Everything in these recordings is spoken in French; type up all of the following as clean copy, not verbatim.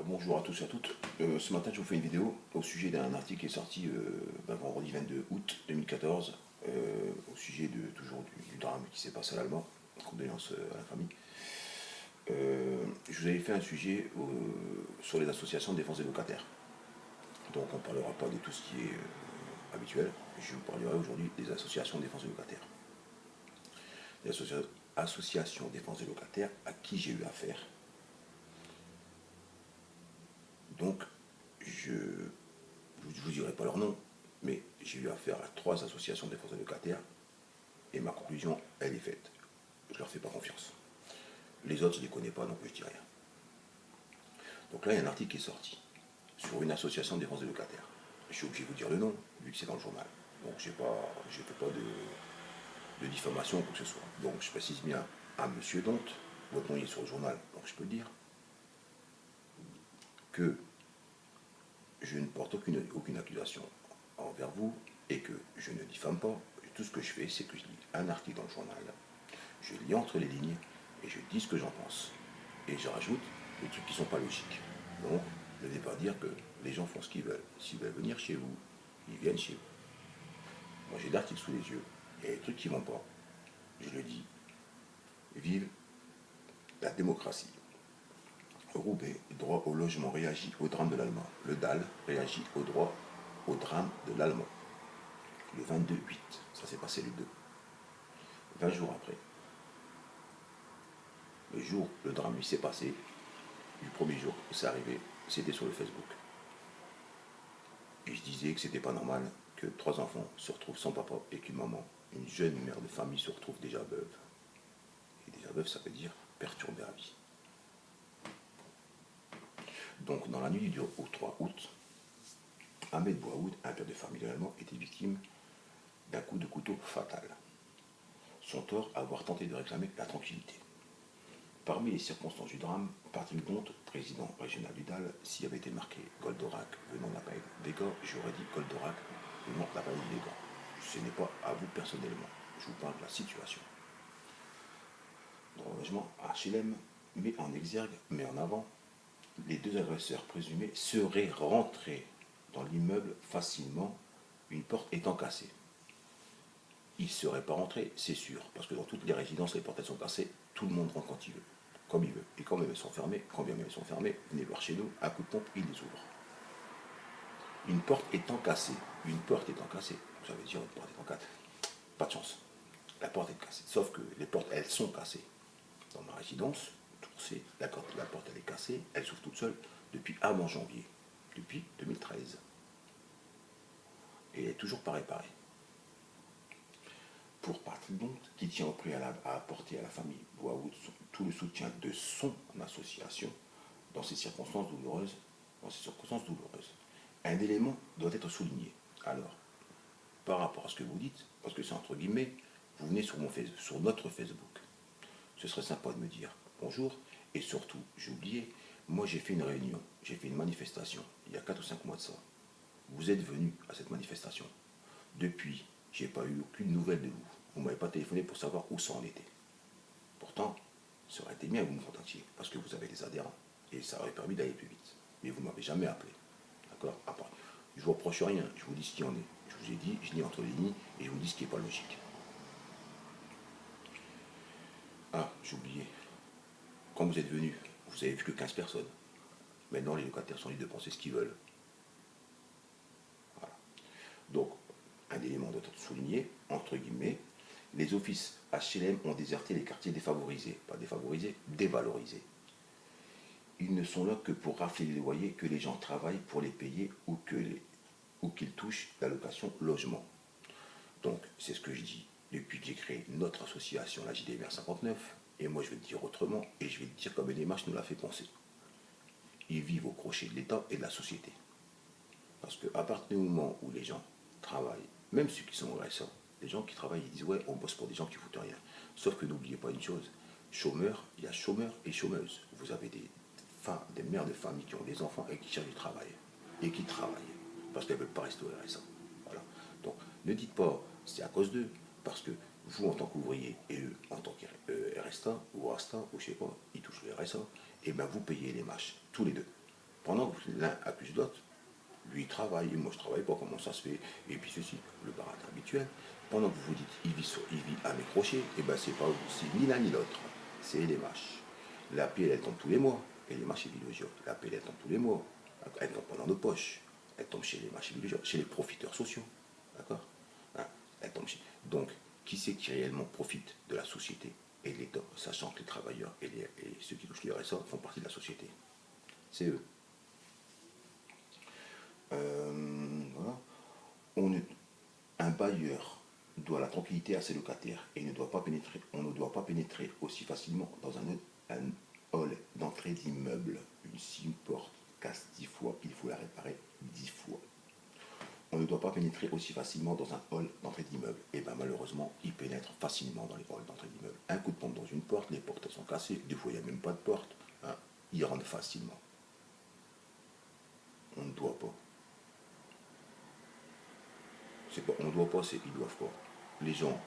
Bonjour à tous et à toutes. Ce matin, je vous fais une vidéo au sujet d'un article qui est sorti vendredi 22 août 2014, au sujet toujours du drame qui s'est passé à l'Allemand. Condoléances à la famille. Je vous avais fait un sujet sur les associations de défense des locataires. Donc on ne parlera pas de tout ce qui est habituel. Je vous parlerai aujourd'hui des associations de défense des locataires. Les associations de défense des locataires à qui j'ai eu affaire. Donc, je ne vous dirai pas leur nom, mais j'ai eu affaire à 3 associations de défense des locataires, et ma conclusion, elle est faite. Je ne leur fais pas confiance. Les autres, je ne les connais pas, donc je ne dis rien. Donc là, il y a un article qui est sorti sur une association de défense des locataires. Je suis obligé de vous dire le nom, vu que c'est dans le journal. Donc, je ne fais pas de diffamation ou quoi que ce soit. Donc, je précise bien à monsieur Donte, votre nom est sur le journal, donc je peux le dire, que je ne porte aucune accusation envers vous et que je ne diffame pas. Tout ce que je fais, c'est que je lis un article dans le journal, je lis entre les lignes et je dis ce que j'en pense. Et je rajoute des trucs qui ne sont pas logiques. Donc, ne venez pas dire que les gens font ce qu'ils veulent. S'ils veulent venir chez vous, ils viennent chez vous. Moi, j'ai l'article sous les yeux. Il y a des trucs qui ne vont pas. Je le dis. Vive la démocratie. Roubaix, droit au logement réagit au drame de l'Allemand. Le DAL réagit au droit au drame de l'Allemand. Le 22-8, ça s'est passé le 2. 20 jours après, le jour où le drame lui s'est passé, du premier jour où c'est arrivé, c'était sur le Facebook. Et je disais que c'était pas normal que 3 enfants se retrouvent sans papa et qu'une maman, une jeune mère de famille, se retrouve déjà veuve. Et déjà veuve, ça veut dire perturbée à vie. Donc, dans la nuit du 2 au 3 août, Ahmed Bouaoud, un père de famille allemand, était victime d'un coup de couteau fatal. Son tort, avoir tenté de réclamer la tranquillité. Parmi les circonstances du drame, Patrick Donte, président régional du DAL, s'y avait été marqué Goldorak venant de la palais de Béga, j'aurais dit Goldorak venant de la palais de Béga. Ce n'est pas à vous personnellement, je vous parle de la situation. Dans le logement, HLM met en exergue, met en avant, les 2 agresseurs présumés seraient rentrés dans l'immeuble facilement, une porte étant cassée. Ils ne seraient pas rentrés, c'est sûr, parce que dans toutes les résidences, les portes sont cassées, tout le monde rentre quand il veut, comme il veut. Et quand même elles sont fermées, quand bien même elles sont fermées, venez voir chez nous, à coup de pompe, ils les ouvrent. Une porte étant cassée, ça veut dire une porte étant cassée, pas de chance, la porte est cassée. Sauf que les portes, elles sont cassées. Dans ma résidence, la porte elle est cassée, elle s'ouvre toute seule depuis avant janvier, depuis 2013. Et elle est toujours pas réparée. Pour Patrick Donte, qui tient au préalable à apporter à la famille Bouaoud tout le soutien de son association dans ces circonstances douloureuses, un élément doit être souligné. Alors, par rapport à ce que vous dites, parce que c'est entre guillemets, vous venez sur notre Facebook. Ce serait sympa de me dire bonjour, et surtout, j'ai oublié, moi j'ai fait une réunion, j'ai fait une manifestation, il y a 4 ou 5 mois de ça. Vous êtes venu à cette manifestation. Depuis, je n'ai pas eu aucune nouvelle de vous. Vous ne m'avez pas téléphoné pour savoir où ça en était. Pourtant, ça aurait été bien que vous me contactiez, parce que vous avez des adhérents, et ça aurait permis d'aller plus vite. Mais vous ne m'avez jamais appelé. D'accord? Je ne vous reproche rien, je vous dis ce qu'il en est. Je vous ai dit, je lis entre les lignes, et je vous dis ce qui n'est pas logique. Ah, j'ai oublié. Quand vous êtes venu, vous avez vu que 15 personnes. Maintenant, les locataires sont libres de penser ce qu'ils veulent. Voilà. Donc, un élément doit être souligné, entre guillemets, les offices HLM ont déserté les quartiers défavorisés, pas défavorisés, dévalorisés. Ils ne sont là que pour rafler les loyers, que les gens travaillent pour les payer ou qu'ils touchent l'allocation logement. Donc, c'est ce que je dis depuis que j'ai créé notre association, la JDMR 59, et moi je vais te dire autrement, et je vais te dire comme une image nous l'a fait penser. Ils vivent au crochet de l'État et de la société. Parce qu'à partir du moment où les gens travaillent, même ceux qui sont au RSA, les gens qui travaillent, ils disent ouais, on bosse pour des gens qui ne foutent rien. Sauf que n'oubliez pas une chose, chômeurs, il y a chômeurs et chômeuses. Vous avez des mères de famille qui ont des enfants et qui cherchent du travail. Et qui travaillent. Parce qu'elles ne veulent pas rester au RSA. Voilà. Donc ne dites pas c'est à cause d'eux, parce que vous en tant qu'ouvrier et eux en tant que RSA ou ASTA ou je sais pas, ils touchent le RSA, et bien vous payez les mâches, tous les deux. Pendant que l'un accuse l'autre, lui il travaille, et moi je travaille pas, comment ça se fait, et puis ceci, le baratin habituel. Pendant que vous vous dites il vit à mes crochets, et ben c'est pas c'est ni l'un ni l'autre, c'est les mâches. La paix elle tombe tous les mois, et les mâches et villégiaux. La paix elle tombe tous les mois, elle tombe pas dans nos poches, elle tombe chez les mâches et villégiaux, chez les profiteurs sociaux, d'accord, hein, elle tombe chez... Donc, qui c'est qui réellement profite de la société et de l'État, sachant que les travailleurs et ceux qui touchent les RSA font partie de la société. C'est eux. Voilà. On ne- un bailleur doit la tranquillité à ses locataires et on ne doit pas pénétrer aussi facilement dans un hall d'entrée d'immeuble. Si une porte casse 10 fois, il faut la réparer 10 fois. On ne doit pas pénétrer aussi facilement dans un hall d'entrée d'immeuble. Et bien malheureusement, ils pénètrent facilement dans les halls d'entrée d'immeuble. Un coup de pompe dans une porte, les portes sont cassées. Des fois, il n'y a même pas de porte. Hein. Ils rentrent facilement. On ne doit pas. C'est pas, on ne doit pas, c'est ils doivent pas. Les gens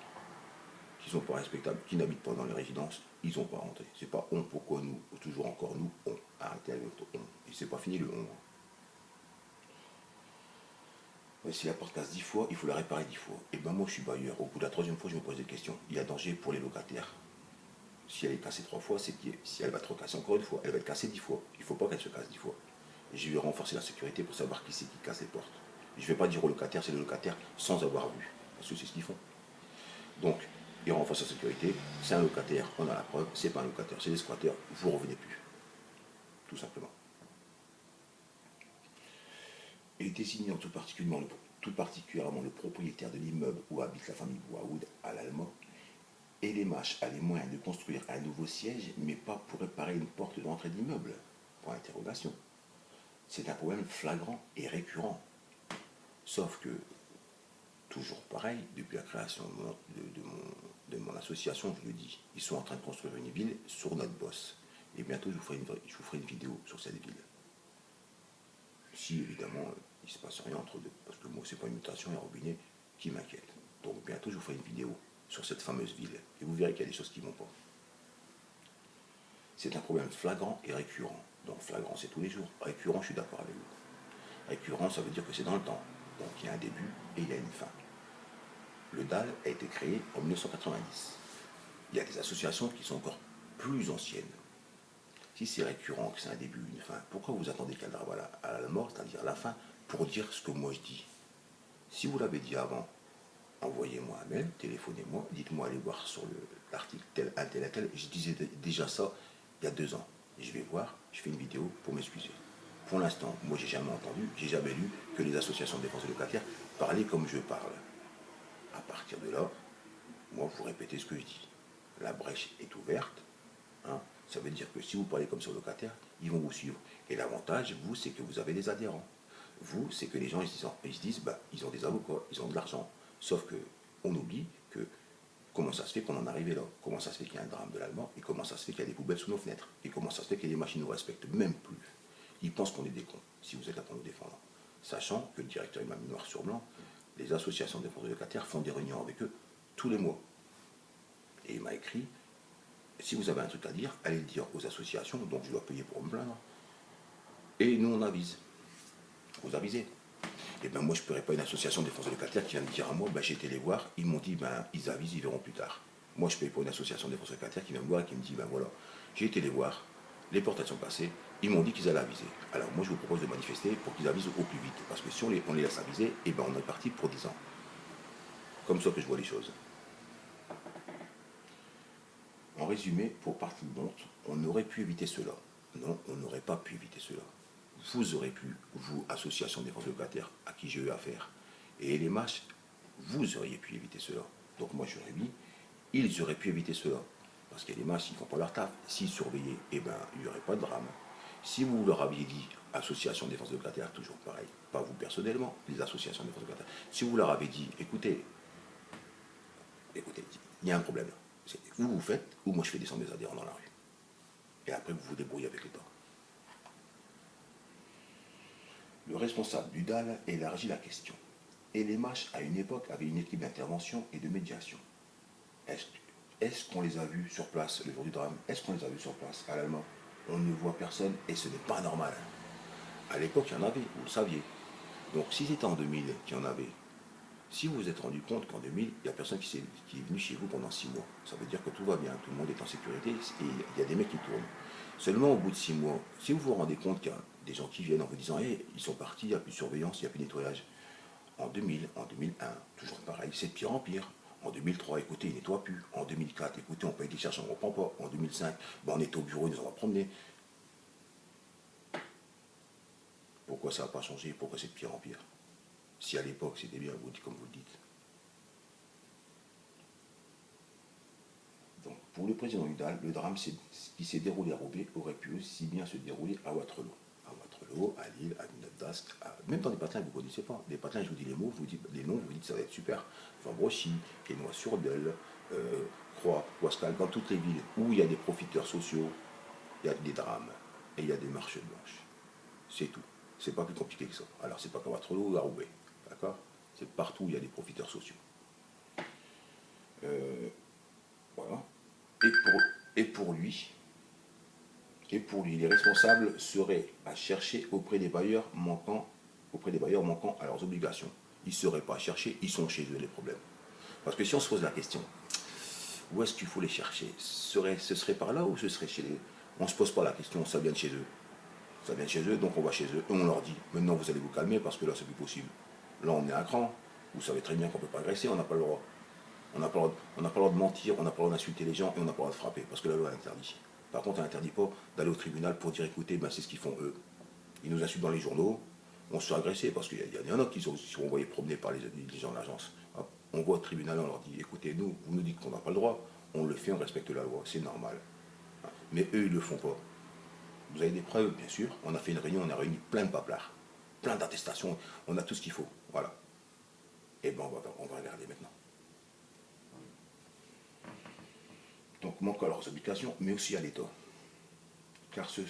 qui sont pas respectables, qui n'habitent pas dans les résidences, ils n'ont pas rentré. C'est pas on, pourquoi nous, toujours encore nous, on. Arrêtez avec le on. Et c'est pas fini le on. Ouais, si la porte casse 10 fois, il faut la réparer 10 fois. Et ben moi je suis bailleur. Au bout de la troisième fois, je me pose des questions. Il y a danger pour les locataires. Si elle est cassée 3 fois, c'est que si elle va être cassée encore une fois, elle va être cassée 10 fois. Il ne faut pas qu'elle se casse 10 fois. Et je vais renforcer la sécurité pour savoir qui c'est qui casse les portes. Et je ne vais pas dire au locataire, c'est le locataire sans avoir vu. Parce que c'est ce qu'ils font. Donc, ils renforcent la sécurité. C'est un locataire, on a la preuve. C'est pas un locataire, c'est des squatteurs. Vous ne revenez plus. Tout simplement. Et désignant tout particulièrement le propriétaire de l'immeuble où habite la famille Bouaoud à l'Allemand, et les mâches a les moyens de construire un nouveau siège, mais pas pour réparer une porte d'entrée d'immeuble. Point d'interrogation. C'est un problème flagrant et récurrent. Sauf que, toujours pareil, depuis la création de mon association, je le dis, ils sont en train de construire une ville sur notre boss. Et bientôt, je vous ferai une vidéo sur cette ville. Si, évidemment, il ne se passe rien entre deux. Parce que moi, c'est pas une mutation, un robinet qui m'inquiète. Donc bientôt, je vous ferai une vidéo sur cette fameuse ville. Et vous verrez qu'il y a des choses qui ne vont pas. C'est un problème flagrant et récurrent. Donc flagrant, c'est tous les jours. Récurrent, je suis d'accord avec vous. Récurrent, ça veut dire que c'est dans le temps. Donc il y a un début et il y a une fin. Le DAL a été créé en 1990. Il y a des associations qui sont encore plus anciennes. Si c'est récurrent, que c'est un début, une fin, pourquoi vous attendez qu'elle arrive à la mort, c'est-à-dire à la fin, pour dire ce que moi je dis? Si vous l'avez dit avant, envoyez-moi un mail, téléphonez-moi, dites-moi allez voir sur l'article tel, un tel, un tel. Je disais déjà ça il y a 2 ans. Et je vais voir, je fais une vidéo pour m'excuser. Pour l'instant, moi j'ai jamais entendu, j'ai jamais lu que les associations de défense des locataires parlaient comme je parle. À partir de là, moi vous répétez ce que je dis. La brèche est ouverte. Hein. Ça veut dire que si vous parlez comme ça aux locataires, ils vont vous suivre. Et l'avantage, vous, c'est que vous avez des adhérents. Vous, c'est que les gens ils se disent bah, ils ont des avocats, ils ont de l'argent. Sauf que on oublie que comment ça se fait qu'on en est arrivé là? Comment ça se fait qu'il y a un drame de l'Allemand? Et comment ça se fait qu'il y a des poubelles sous nos fenêtres? Et comment ça se fait que les machines ne nous respectent même plus? Ils pensent qu'on est des cons, si vous êtes là pour nous défendre. Sachant que le directeur, il m'a mis noir sur blanc, les associations de défense des locataires font des réunions avec eux tous les mois. Et il m'a écrit, si vous avez un truc à dire, allez le dire aux associations, donc je dois payer pour me plaindre. Et nous, on avise. Vous avisez. Et ben moi, je ne paierai pas une association de défense des locataires qui vient me dire à moi, ben, j'ai été les voir, ils m'ont dit, ben, ils avisent, ils verront plus tard. Moi, je ne paye pas une association de défense des locataires qui vient me voir et qui me dit, ben voilà, j'ai été les voir, les portails sont passés, ils m'ont dit qu'ils allaient aviser. Alors moi, je vous propose de manifester pour qu'ils avisent au plus vite. Parce que si on les laisse aviser, et ben on est parti pour 10 ans. Comme ça que je vois les choses. En résumé, pour partie de montre, on aurait pu éviter cela. Non, on n'aurait pas pu éviter cela. Vous aurez pu, vous, association de défense des locataires, à qui j'ai eu affaire, et les mâches, vous auriez pu éviter cela. Donc moi j'aurais mis, ils auraient pu éviter cela. Parce que les mâches, ils ne font pas leur taf. S'ils surveillaient, eh ben, il n'y aurait pas de drame. Si vous leur aviez dit, association de défense des locataires, toujours pareil, pas vous personnellement, les associations de défense des locataires, si vous leur avez dit, écoutez, il y a un problème. Ou vous faites, ou moi je fais descendre mes adhérents dans la rue. Et après, vous vous débrouillez avec l'État. Le responsable du DAL élargit la question. Et les mâches, à une époque, avaient une équipe d'intervention et de médiation. Est-ce qu'on les a vus sur place le jour du drame? Est-ce qu'on les a vus sur place à l'Allemand? On ne voit personne et ce n'est pas normal. À l'époque, il y en avait, vous le saviez. Donc si c'était en 2000 qu'il y en avait, si vous vous êtes rendu compte qu'en 2000, il n'y a personne qui est venu chez vous pendant 6 mois, ça veut dire que tout va bien, tout le monde est en sécurité et il y a des mecs qui tournent. Seulement au bout de 6 mois, si vous vous rendez compte qu'il y a des gens qui viennent en vous disant hey, ils sont partis, il n'y a plus de surveillance, il n'y a plus de nettoyage. En 2000, en 2001, toujours pareil, c'est de pire en pire. En 2003, écoutez, ils ne nettoient plus. En 2004, écoutez, on paye des charges, on ne reprend pas. En 2005, ben, on est au bureau, ils nous ont promené. Pourquoi ça n'a pas changé? Pourquoi c'est de pire en pire? Si à l'époque c'était bien, vous dites comme vous le dites. Donc, pour le président Udall, le drame qui s'est déroulé à Roubaix aurait pu aussi bien se dérouler à Waterloo. À Waterloo, à Lille, à Villeneuve-d'Ascq, même dans des patelins que vous ne connaissez pas. Les patelins, je vous dis les mots, vous dites les noms, vous dites ça va être super. Vambrochy, Quesnoy-sur-Delle, Croix, Ouascal, dans toutes les villes où il y a des profiteurs sociaux, il y a des drames et il y a des marches blanches. C'est tout. C'est pas plus compliqué que ça. Alors, c'est pas qu'à Waterloo ou à Roubaix. D'accord? C'est partout où il y a des profiteurs sociaux. Voilà. Et pour lui, les responsables seraient à chercher auprès des bailleurs manquant à leurs obligations. Ils ne seraient pas à chercher, ils sont chez eux les problèmes. Parce que si on se pose la question, où est-ce qu'il faut les chercher? Ce serait par là ou ce serait chez les... On ne se pose pas la question, ça vient de chez eux. Ça vient de chez eux, donc on va chez eux et on leur dit, maintenant vous allez vous calmer parce que là c'est plus possible. Là on est à cran, vous savez très bien qu'on ne peut pas agresser, on n'a pas le droit. On n'a pas le droit de mentir, on n'a pas le droit d'insulter les gens et on n'a pas le droit de frapper, parce que la loi l'interdit. Par contre, elle n'interdit pas d'aller au tribunal pour dire écoutez, ben, c'est ce qu'ils font eux. Ils nous insultent dans les journaux, on se fait agresser, parce qu'il y en a qui sont envoyés promener par les gens de l'agence. On va au tribunal, on leur dit écoutez, vous nous dites qu'on n'a pas le droit, on le fait, on respecte la loi, c'est normal. Mais eux, ils ne le font pas. Vous avez des preuves, bien sûr. On a fait une réunion, on a réuni plein de paplards, plein d'attestations, on a tout ce qu'il faut. Voilà. Et ben on va regarder maintenant. Donc manque à leurs obligations, mais aussi à l'État. Car ce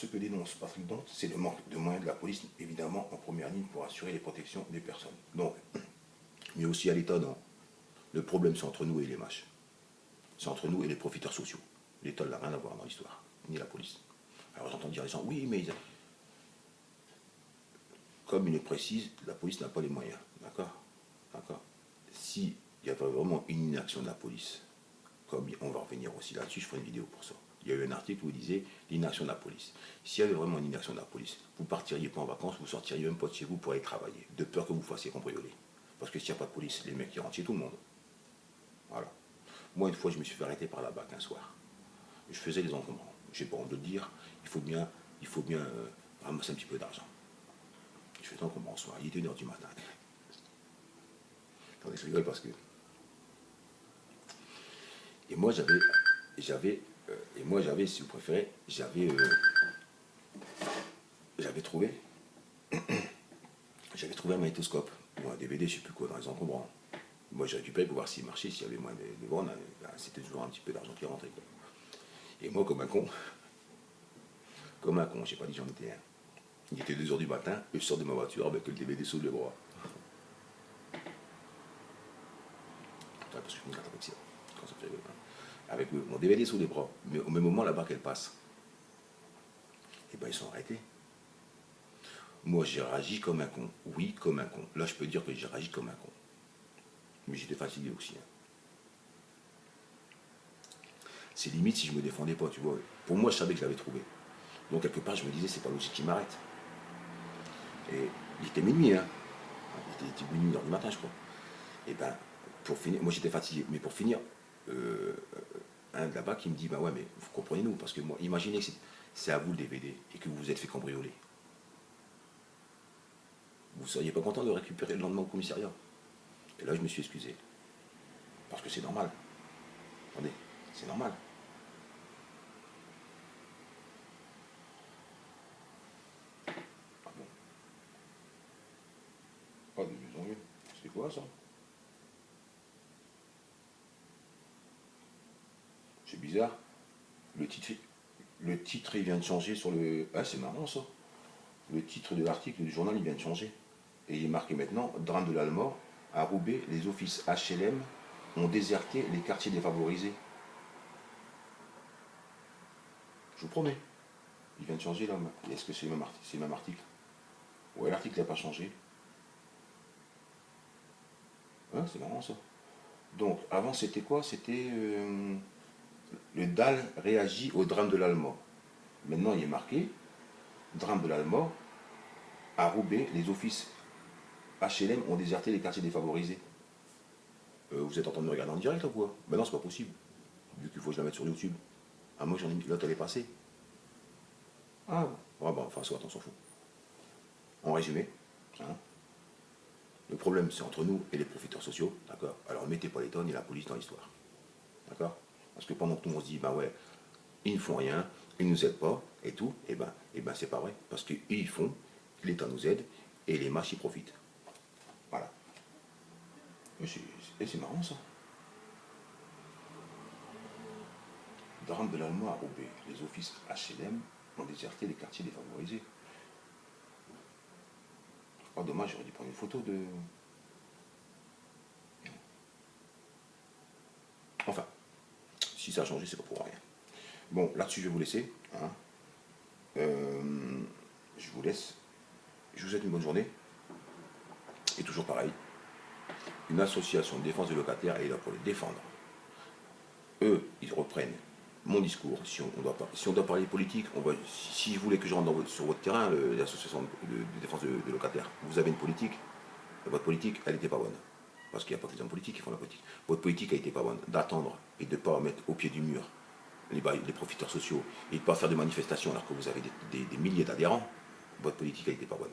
que dénonce Patrick Dont, c'est le manque de moyens de la police, évidemment, en première ligne pour assurer les protections des personnes. Donc, mais aussi à l'État, non. Le problème, c'est entre nous et les mâches. C'est entre nous et les profiteurs sociaux. L'État n'a rien à voir dans l'histoire, ni la police. Alors j'entends dire les gens, oui, mais comme il le précise, la police n'a pas les moyens. D'accord? D'accord? S'il y avait vraiment une inaction de la police, comme on va revenir aussi là-dessus, je ferai une vidéo pour ça. Il y a eu un article où il disait l'inaction de la police. S'il y avait vraiment une inaction de la police, vous ne partiriez pas en vacances, vous ne sortiriez même pas de chez vous pour aller travailler, de peur que vous fassiez cambrioler. Parce que s'il n'y a pas de police, les mecs qui rentrent chez tout le monde. Voilà. Moi, une fois, je me suis fait arrêter par la BAC un soir. Je faisais les encombrants. Je n'ai pas honte de le dire, il faut bien ramasser un petit peu d'argent. Je faisais l'encombrant ce soir, il était 1h du matin. Attendez, je rigole parce que... Et moi, si vous préférez, j'avais trouvé un magnétoscope ou un DVD, je ne sais plus quoi, dans les encombrants. Moi, j'ai récupéré pour voir s'il marchait, s'il y avait moins de bornes, c'était toujours un petit peu d'argent qui rentrait, quoi. Et moi, comme un con, j'ai pas dit j'en étais un. Il était 2h du matin, et je sors de ma voiture avec le DVD sous le bras. Parce que je finis avec ça. Quand ça fait, avec mon DVD sous les bras. Mais au même moment, la BAC, elle passe. Et ben ils sont arrêtés. Moi, j'ai réagi comme un con. Oui, comme un con. Là, je peux dire que j'ai réagi comme un con. Mais j'étais fatigué aussi. Hein. C'est limite si je me défendais pas, tu vois. Pour moi, je savais que je l'avais trouvé. Donc, quelque part, je me disais, c'est pas logique qu'il m'arrête. Et il était minuit, hein. Il était minuit, 1h du matin, je crois. Et ben, pour finir, moi j'étais fatigué, mais pour finir, un de là-bas qui me dit, bah ouais, mais vous comprenez-nous, parce que moi, imaginez que c'est à vous le DVD et que vous vous êtes fait cambrioler. Vous ne seriez pas content de le récupérer le lendemain au commissariat. Et là, je me suis excusé. Parce que c'est normal. Attendez, c'est normal. Ah bon. Pas de mieux en mieux. C'est quoi ça? C'est bizarre. Le titre, il vient de changer sur le... Ah, c'est marrant ça. Le titre de l'article du journal, il vient de changer. Et il est marqué maintenant, drame de l'Almor, à Roubaix, les offices HLM ont déserté les quartiers défavorisés. Je vous promets. Il vient de changer là. Est-ce que c'est le même article? Ouais, l'article n'a pas changé. Hein, c'est marrant ça. Donc, avant, c'était quoi? C'était le DAL réagit au drame de l'Alma. Maintenant, il est marqué drame de l'Alma. À Roubaix, les offices HLM ont déserté les quartiers défavorisés. Vous êtes en train de me regarder en direct ou quoi? Ben non, c'est pas possible. Vu qu'il faut que je la mette sur YouTube. Ah, moi, j'en ai mis. L'autre, elle est passée. Ah, bon. Ah, bah, enfin, soit, on s'en fout. En résumé, hein, le problème, c'est entre nous et les profiteurs sociaux. D'accord? Alors, mettez pas les tonnes et la police dans l'histoire. D'accord? Parce que pendant que tout le monde se dit, bah ouais, ils ne font rien, ils ne nous aident pas, et tout, et ben c'est pas vrai. Parce qu'ils ils font, l'État nous aide, et les mâches y profitent. Voilà. Et c'est marrant ça. Drame de l'Allemand à Roubaix. Les offices HLM ont déserté les quartiers défavorisés. Oh, dommage, j'aurais dû prendre une photo de. Enfin, si ça a changé, c'est pas pour rien. Bon, là-dessus, je vais vous laisser. Hein. Je vous laisse. Je vous souhaite une bonne journée. Et toujours pareil, une association de défense des locataires est là pour les défendre. Eux, ils reprennent mon discours. Si on doit parler politique, si je voulais que je rentre sur votre terrain, l'association de défense de locataires, vous avez une politique, votre politique, elle n'était pas bonne. Parce qu'il n'y a pas que les hommes politiques qui font la politique. Votre politique a été pas bonne. D'attendre et de ne pas mettre au pied du mur les profiteurs sociaux et de ne pas faire de manifestations alors que vous avez des milliers d'adhérents, votre politique a été pas bonne.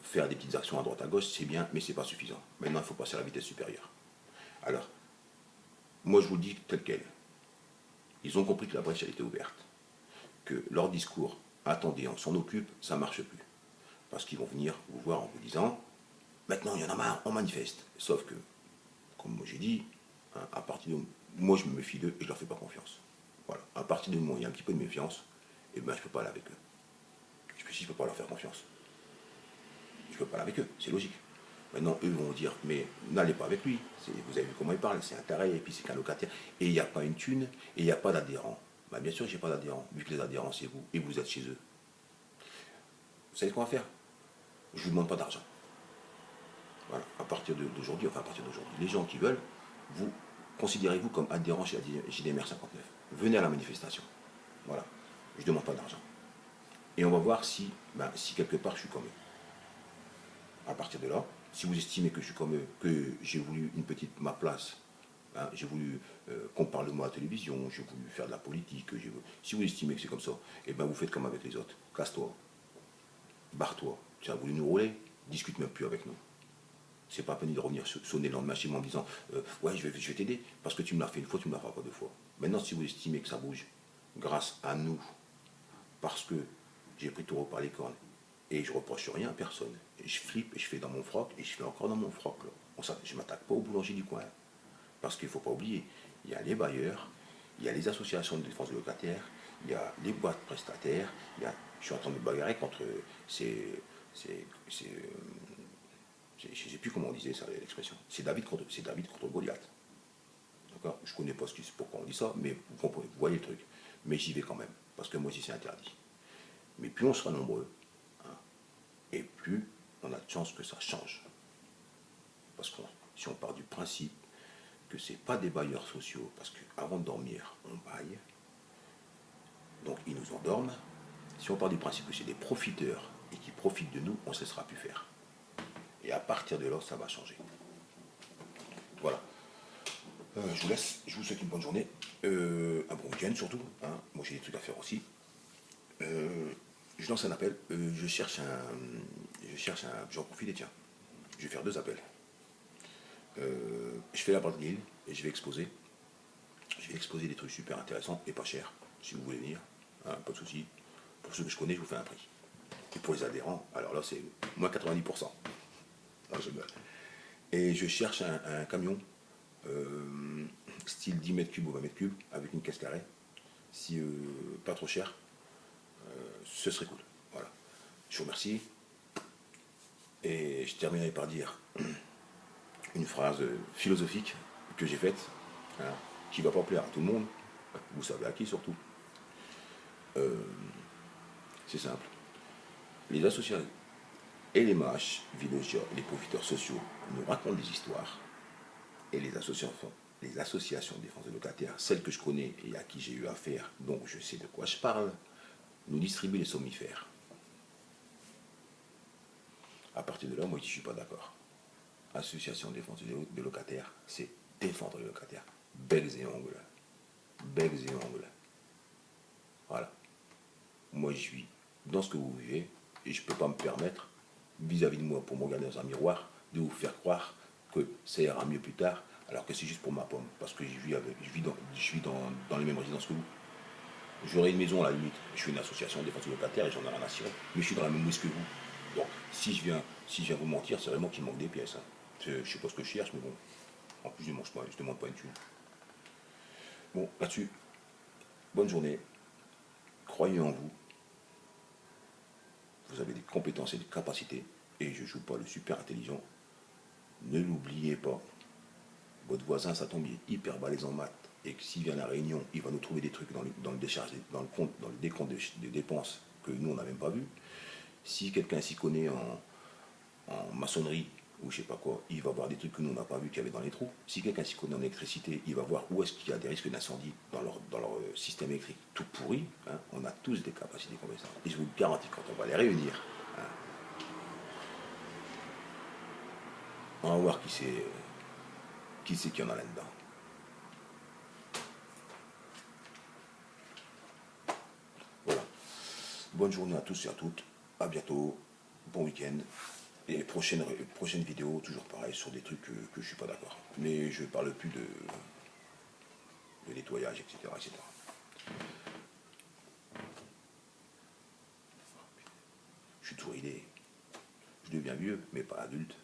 Faire des petites actions à droite à gauche, c'est bien, mais c'est pas suffisant. Maintenant, il faut passer à la vitesse supérieure. Alors, moi je vous le dis tel quel. Ils ont compris que la brèche elle était ouverte. Que leur discours, attendez, on s'en occupe, ça ne marche plus. Parce qu'ils vont venir vous voir en vous disant, maintenant il y en a marre, on manifeste. Sauf que, comme moi j'ai dit, hein, à partir de moi je me méfie d'eux et je leur fais pas confiance. Voilà. À partir du moment où il y a un petit peu de méfiance, et ben je peux pas aller avec eux. Si je peux pas leur faire confiance, je peux pas aller avec eux, c'est logique. Maintenant, eux vont dire, mais n'allez pas avec lui. Vous avez vu comment il parle, c'est un taré, et puis c'est qu'un locataire. Et il n'y a pas une thune, et il n'y a pas d'adhérents. Bah, bien sûr, j'ai pas d'adhérents, vu que les adhérents, c'est vous, et vous êtes chez eux. Vous savez ce qu'on va faire? Je ne vous demande pas d'argent. Voilà, à partir d'aujourd'hui, enfin à partir d'aujourd'hui, les gens qui veulent, vous considérez-vous comme adhérents chez la JDMR 59. Venez à la manifestation. Voilà, je ne demande pas d'argent. Et on va voir si quelque part je suis comme eux. À partir de là, si vous estimez que je suis comme eux, que j'ai voulu ma place, hein, j'ai voulu qu'on parle de moi à la télévision, j'ai voulu faire de la politique, si vous estimez que c'est comme ça, et ben vous faites comme avec les autres. Casse-toi, barre-toi. Tu as voulu nous rouler, discute même plus avec nous. C'est pas à peine de revenir sonner le lendemain chez moi en me disant ouais, je vais t'aider, parce que tu me l'as fait une fois, tu me l'as fait pas deux fois. Maintenant, si vous estimez que ça bouge, grâce à nous, parce que j'ai pris taureau par les cornes, et je reproche rien à personne. Et je flippe, et je fais dans mon froc, et je fais encore dans mon froc. Là. Je ne m'attaque pas au boulanger du coin. Parce qu'il ne faut pas oublier, il y a les bailleurs, il y a les associations de défense de locataires, il y a les boîtes prestataires, je suis en train de me bagarrer contre je ne sais plus comment on disait ça, l'expression. C'est David contre Goliath. D'accord? Je ne connais pas pourquoi on dit ça, mais vous voyez le truc. Mais j'y vais quand même, parce que moi aussi c'est interdit. Mais plus on sera nombreux, hein, et plus on a de chances que ça change. Parce que si on part du principe que ce n'est pas des bailleurs sociaux, parce qu'avant de dormir, on baille, donc ils nous endorment. Si on part du principe que c'est des profiteurs et qui profitent de nous, on ne se laissera plus faire. Et à partir de là, ça va changer. Voilà. Je vous laisse, je vous souhaite une bonne journée, un bon week-end surtout. Hein. Moi j'ai des trucs à faire aussi. Je lance un appel, j'en profite et tiens, je vais faire 2 appels. Je fais la barre de Lille et je vais exposer des trucs super intéressants et pas chers, si vous voulez venir, hein, pas de souci. Pour ceux que je connais, je vous fais un prix. Et pour les adhérents, alors là c'est moins 90%. Non, et je cherche un camion style 10 mètres cubes ou 20 mètres cubes avec une caisse carrée. Si pas trop cher, ce serait cool. Voilà. Je vous remercie. Et je terminerai par dire une phrase philosophique que j'ai faite, hein, qui ne va pas plaire à tout le monde. Vous savez à qui surtout. C'est simple. Les associations LMH, Vilogia, les profiteurs sociaux nous racontent des histoires et les associations de défense des locataires, celles que je connais et à qui j'ai eu affaire, donc je sais de quoi je parle, nous distribuent les somnifères. À partir de là, moi je ne suis pas d'accord. Association de défense des locataires, c'est défendre les locataires. Becs et ongles. Becs et ongles. Voilà. Moi je vis dans ce que vous vivez et je ne peux pas me permettre, vis-à-vis de moi, pour me regarder dans un miroir, de vous faire croire que ça ira mieux plus tard, alors que c'est juste pour ma pomme, parce que je vis dans les mêmes résidences que vous. J'aurais une maison à la limite, je suis une association de défense des locataires et j'en ai rien à cirer, mais je suis dans la même mouise que vous. Donc si je viens vous mentir, c'est vraiment qu'il manque des pièces. Hein. Je ne sais pas ce que je cherche, mais bon, en plus je ne mange pas, je ne demande pas une thune. Bon, là-dessus, bonne journée, croyez en vous, vous avez des compétences et des capacités, et je ne joue pas le super intelligent. Ne l'oubliez pas, votre voisin, ça tombe, il est hyper balèze en maths, et que s'il vient à la réunion, il va nous trouver des trucs dans le décharge, dans le compte, dans le décompte des dépenses que nous, on n'a même pas vu. Si quelqu'un s'y connaît en maçonnerie, ou je sais pas quoi, il va voir des trucs que nous, on n'a pas vu qu'il y avait dans les trous. Si quelqu'un s'y connaît en électricité, il va voir où est-ce qu'il y a des risques d'incendie dans leur système électrique tout pourri. Hein. On a tous des capacités comme ça. Et je vous garantis, quand on va les réunir, hein, on va voir qui c'est qu'il y en a là-dedans. Voilà. Bonne journée à tous et à toutes. À bientôt. Bon week-end. Et prochaine vidéo, toujours pareil, sur des trucs que je ne suis pas d'accord. Mais je ne parle plus de nettoyage, etc., etc. Je suis tout ridé. Je deviens vieux, mais pas adulte.